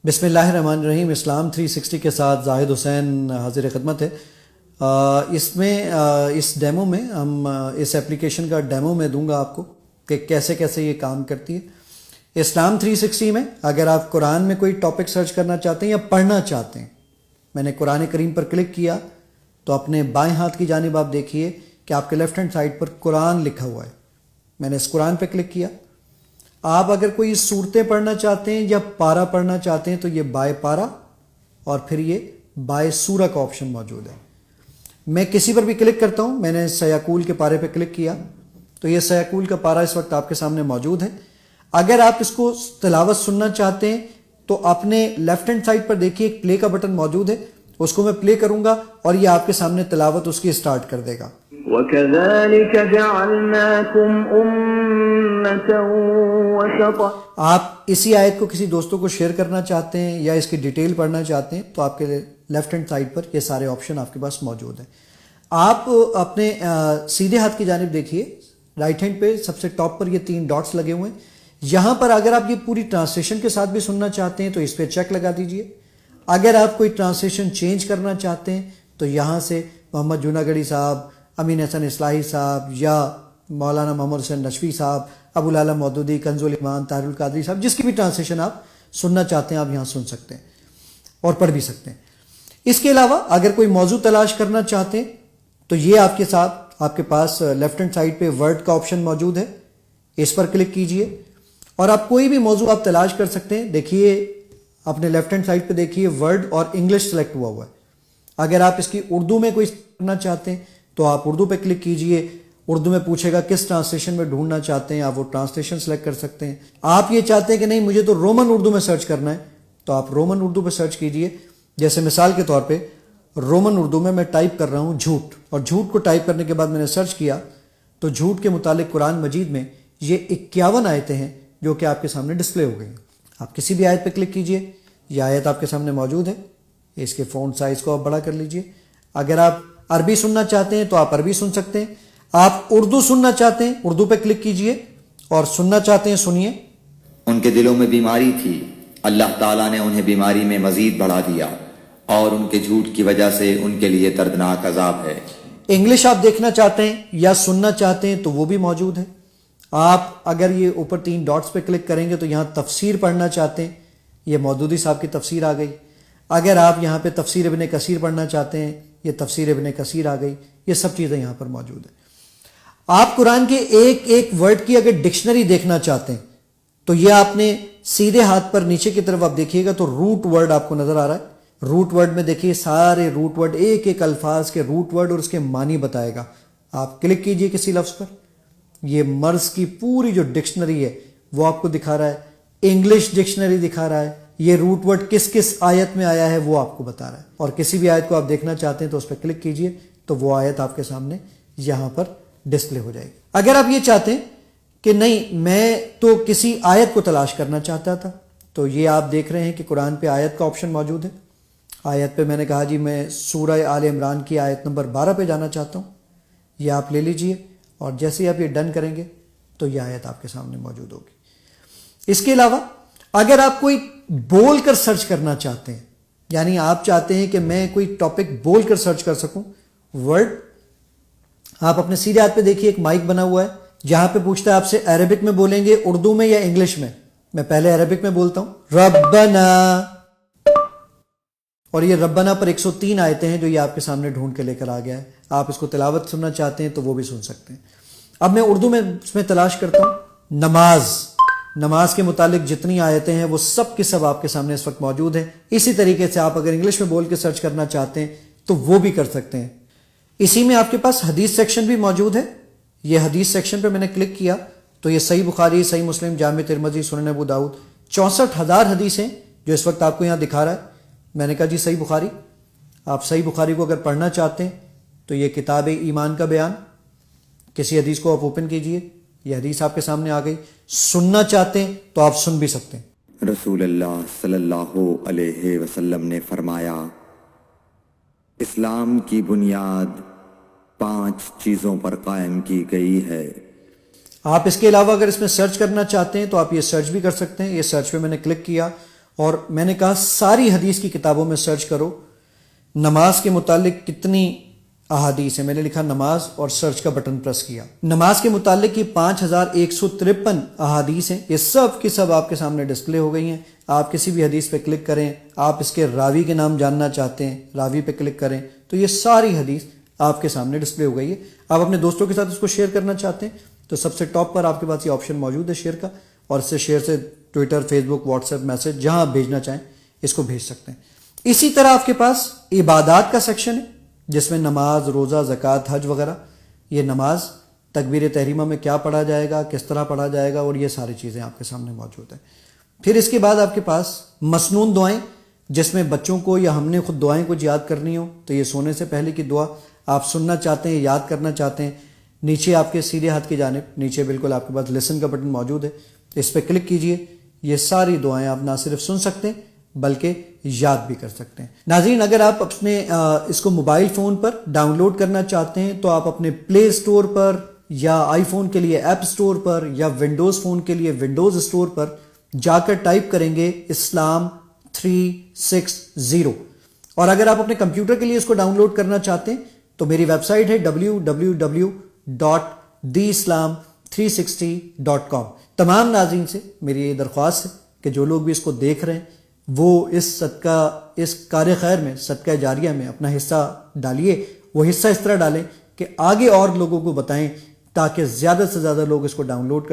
بسم اللہ الرحمن الرحیم۔ اسلام 360 کے ساتھ زاہد حسین حاضر خدمت ہے۔ اس ڈیمو میں ہم اس ایپلیکیشن کا ڈیمو میں دوں گا آپ کو کہ کیسے کیسے یہ کام کرتی ہے۔ اسلام 360 میں اگر آپ قرآن میں کوئی ٹاپک سرچ کرنا چاہتے ہیں یا پڑھنا چاہتے ہیں، میں نے قرآن کریم پر کلک کیا تو اپنے بائیں ہاتھ کی جانب آپ دیکھیے کہ آپ کے لیفٹ ہینڈ سائڈ پر قرآن لکھا ہوا ہے۔ میں نے اس قرآن پہ کلک کیا۔ آپ اگر کوئی صورتیں پڑھنا چاہتے ہیں یا پارا پڑھنا چاہتے ہیں تو یہ بائے پارا اور پھر یہ بائے سورہ کا آپشن موجود ہے۔ میں کسی پر بھی کلک کرتا ہوں، میں نے سیاقول کے پارے پہ کلک کیا تو یہ سیاقول کا پارا اس وقت آپ کے سامنے موجود ہے۔ اگر آپ اس کو تلاوت سننا چاہتے ہیں تو اپنے لیفٹ ہینڈ سائڈ پر دیکھیے ایک پلے کا بٹن موجود ہے، اس کو میں پلے کروں گا اور یہ آپ کے سامنے تلاوت اس کی اسٹارٹ کر دے گا۔ وَكَذَلِكَ جَعَلْنَاكُمْ أُمَّةً وَسَطًا۔ آپ اسی آیت کو کسی دوستوں کو شیئر کرنا چاہتے ہیں یا اس کی ڈیٹیل پڑھنا چاہتے ہیں تو آپ کے لیفٹ ہینڈ سائڈ پر یہ سارے آپشن آپ کے پاس موجود ہیں۔ آپ اپنے سیدھے ہاتھ کی جانب دیکھیے، رائٹ ہینڈ پہ سب سے ٹاپ پر یہ 3 ڈاٹس لگے ہوئے ہیں۔ یہاں پر اگر آپ یہ پوری ٹرانسلیشن کے ساتھ بھی سننا چاہتے ہیں تو اس پہ چیک لگا دیجئے۔ اگر آپ کوئی ٹرانسلیشن چینج کرنا چاہتے ہیں تو یہاں سے محمد جوناگڑھی صاحب، امین حسن اصلاحی صاحب یا مولانا محمد حسین نشوی صاحب، ابو العلا مودودی، کنز الایمان، طاہر القادری صاحب، جس کی بھی ٹرانسلیشن آپ سننا چاہتے ہیں آپ یہاں سن سکتے ہیں اور پڑھ بھی سکتے ہیں۔ اس کے علاوہ اگر کوئی موضوع تلاش کرنا چاہتے ہیں تو یہ آپ کے ساتھ آپ کے پاس لیفٹ ہینڈ سائڈ پہ ورڈ کا آپشن موجود ہے، اس پر کلک کیجئے اور آپ کوئی بھی موضوع آپ تلاش کر سکتے ہیں۔ دیکھیے اپنے لیفٹ ہینڈ سائڈ پہ دیکھیے ورڈ اور انگلش سلیکٹ ہوا ہے۔ اگر آپ اس کی اردو میں کوئی کرنا چاہتے ہیں تو آپ اردو پہ کلک کیجئے، اردو میں پوچھے گا کس ٹرانسلیشن میں ڈھونڈنا چاہتے ہیں، آپ وہ ٹرانسلیشن سلیکٹ کر سکتے ہیں۔ آپ یہ چاہتے ہیں کہ نہیں مجھے تو رومن اردو میں سرچ کرنا ہے تو آپ رومن اردو پہ سرچ کیجئے۔ جیسے مثال کے طور پہ رومن اردو میں ٹائپ کر رہا ہوں جھوٹ، اور جھوٹ کو ٹائپ کرنے کے بعد میں نے سرچ کیا تو جھوٹ کے متعلق قرآن مجید میں یہ 51 آیتیں ہیں جو کہ آپ کے سامنے ڈسپلے ہو گئی ہیں۔ آپ کسی بھی آیت پہ کلک کیجئے، یہ آیت آپ کے سامنے موجود ہے، اس کے فونٹ سائز کو آپ بڑا کر لیجئے۔ اگر آپ عربی سننا چاہتے ہیں تو آپ عربی سن سکتے ہیں، آپ اردو سننا چاہتے ہیں اردو پہ کلک کیجئے اور سننا چاہتے ہیں سنیے۔ ان کے دلوں میں بیماری تھی، اللہ تعالیٰ نے انہیں بیماری میں مزید بڑھا دیا اور ان کے جھوٹ کی وجہ سے ان کے لیے دردناک عذاب ہے۔ انگلش آپ دیکھنا چاہتے ہیں یا سننا چاہتے ہیں تو وہ بھی موجود ہے۔ آپ اگر یہ اوپر 3 ڈاٹس پہ کلک کریں گے تو یہاں تفسیر پڑھنا چاہتے ہیں، یہ مودودی صاحب کی تفسیر آ گئی۔ اگر آپ یہاں پہ تفسیر ابن کثیر پڑھنا چاہتے ہیں، یہ تفسیر ابن کثیر آ گئی۔ یہ سب چیزیں یہاں پر موجود ہیں۔ آپ قرآن کے ایک ایک ورڈ کی اگر ڈکشنری دیکھنا چاہتے ہیں تو یہ آپ نے سیدھے ہاتھ پر نیچے کی طرف آپ دیکھیے گا تو روٹ ورڈ آپ کو نظر آ رہا ہے۔ روٹ ورڈ میں دیکھیے سارے روٹ ورڈ، ایک ایک الفاظ کے روٹ ورڈ اور اس کے معنی بتائے گا۔ آپ کلک کیجئے کسی لفظ پر، یہ مرض کی پوری جو ڈکشنری ہے وہ آپ کو دکھا رہا ہے، انگلش ڈکشنری دکھا رہا ہے، یہ روٹ ورڈ کس کس آیت میں آیا ہے وہ آپ کو بتا رہا ہے۔ اور کسی بھی آیت کو آپ دیکھنا چاہتے ہیں تو اس پہ کلک کیجئے تو وہ آیت آپ کے سامنے یہاں پر ڈسپلے ہو جائے گی۔ اگر آپ یہ چاہتے ہیں کہ نہیں میں تو کسی آیت کو تلاش کرنا چاہتا تھا تو یہ آپ دیکھ رہے ہیں کہ قرآن پہ آیت کا آپشن موجود ہے۔ آیت پہ میں نے کہا جی میں سورہ آل عمران کی آیت نمبر 12 پہ جانا چاہتا ہوں، یہ آپ لے لیجئے اور جیسے ہی آپ یہ ڈن کریں گے تو یہ آیت آپ کے سامنے موجود ہوگی۔ اس کے علاوہ اگر آپ کوئی بول کر سرچ کرنا چاہتے ہیں، یعنی آپ چاہتے ہیں کہ میں کوئی ٹاپک بول کر سرچ کر سکوں ورڈ، آپ اپنے سیدھے ہاتھ پہ دیکھیے ایک مائک بنا ہوا ہے، جہاں پہ پوچھتا ہے آپ سے عربک میں بولیں گے اردو میں یا انگلش میں۔ میں پہلے عربک میں بولتا ہوں ربنا، اور یہ ربنا پر 103 آیتیں ہیں جو یہ آپ کے سامنے ڈھونڈ کے لے کر آ گیا ہے۔ آپ اس کو تلاوت سننا چاہتے ہیں تو وہ بھی سن سکتے ہیں۔ اب میں اردو میں اس میں تلاش کرتا ہوں نماز، نماز کے متعلق جتنی آیتیں ہیں وہ سب کی سب آپ کے سامنے اس وقت موجود ہیں۔ اسی طریقے سے آپ اگر انگلش میں بول کے سرچ کرنا چاہتے ہیں تو وہ بھی کر سکتے ہیں۔ اسی میں آپ کے پاس حدیث سیکشن بھی موجود ہے۔ یہ حدیث سیکشن پہ میں نے کلک کیا تو یہ صحیح بخاری، صحیح مسلم، جامع ترمذی، سنن ابو داؤد، 64,000 حدیثیں جو اس وقت آپ کو یہاں دکھا رہا ہے۔ میں نے کہا جی صحیح بخاری، آپ صحیح بخاری کو اگر پڑھنا چاہتے ہیں تو یہ کتاب ایمان کا بیان، کسی حدیث کو آپ اوپن کیجئے، یہ حدیث آپ کے سامنے آ گئی۔ سننا چاہتے ہیں تو آپ سن بھی سکتے ہیں۔ رسول اللہ صلی اللہ علیہ وسلم نے فرمایا، اسلام کی بنیاد 5 چیزوں پر قائم کی گئی ہے۔ آپ اس کے علاوہ اگر اس میں سرچ کرنا چاہتے ہیں تو آپ یہ سرچ بھی کر سکتے ہیں۔ یہ سرچ پہ میں نے کلک کیا اور میں نے کہا ساری حدیث کی کتابوں میں سرچ کرو نماز کے متعلق کتنی احادیث ہیں. میں نے لکھا نماز اور سرچ کا بٹن پریس کیا. نماز کے متعلق کی 5153 احادیث ہیں. یہ سب کی سب آپ کے سامنے ڈسپلے ہو گئی ہیں. آپ کسی بھی حدیث پہ کلک کریں, آپ اس کے راوی کے نام جاننا چاہتے ہیں, راوی پہ کلک کریں تو یہ ساری حدیث آپ کے سامنے ڈسپلے ہو گئی ہے. آپ اپنے دوستوں کے ساتھ اس کو شیئر کرنا چاہتے ہیں تو سب سے ٹاپ پر آپ کے پاس یہ آپشن موجود ہے شیئر کا, اور اس سے شیئر سے ٹویٹر, فیس بک, واٹس ایپ میسج جہاں آپ بھیجنا چاہیں اس کو بھیج سکتے ہیں. اسی طرح آپ کے پاس عبادات کا سیکشن ہے جس میں نماز, روزہ, زکوٰۃ, حج وغیرہ. یہ نماز تکبیر تحریمہ میں کیا پڑھا جائے گا, کس طرح پڑھا جائے گا, اور یہ ساری چیزیں آپ کے سامنے موجود ہیں. پھر اس کے بعد آپ کے پاس مسنون دعائیں جس میں بچوں کو یا ہم نے خود دعائیں کچھ یاد کرنی ہو تو یہ سونے سے پہلے کی دعا آپ سننا چاہتے ہیں, یاد کرنا چاہتے ہیں, نیچے آپ کے سیدھے ہاتھ کی جانب نیچے بالکل آپ کے پاس لسن کا بٹن موجود ہے, اس پہ کلک کیجئے. یہ ساری دعائیں آپ نہ صرف سن سکتے ہیں بلکہ یاد بھی کر سکتے ہیں. ناظرین, اگر آپ اپنے اس کو موبائل فون پر ڈاؤن لوڈ کرنا چاہتے ہیں تو آپ اپنے پلے اسٹور پر یا آئی فون کے لیے ایپ اسٹور پر یا ونڈوز فون کے لیے ونڈوز اسٹور پر جا کر ٹائپ کریں گے اسلام 360. اور اگر آپ اپنے کمپیوٹر کے لیے اس کو ڈاؤن لوڈ کرنا چاہتے ہیں تو میری ویب سائٹ ہے www.theislam360.com. تمام ناظرین سے میری یہ درخواست ہے کہ جو لوگ بھی اس کو دیکھ رہے ہیں وہ اس کار خیر میں, صدقہ جاریہ میں اپنا حصہ ڈالیے. وہ حصہ اس طرح ڈالیں کہ آگے اور لوگوں کو بتائیں تاکہ زیادہ سے زیادہ لوگ اس کو ڈاؤن لوڈ کر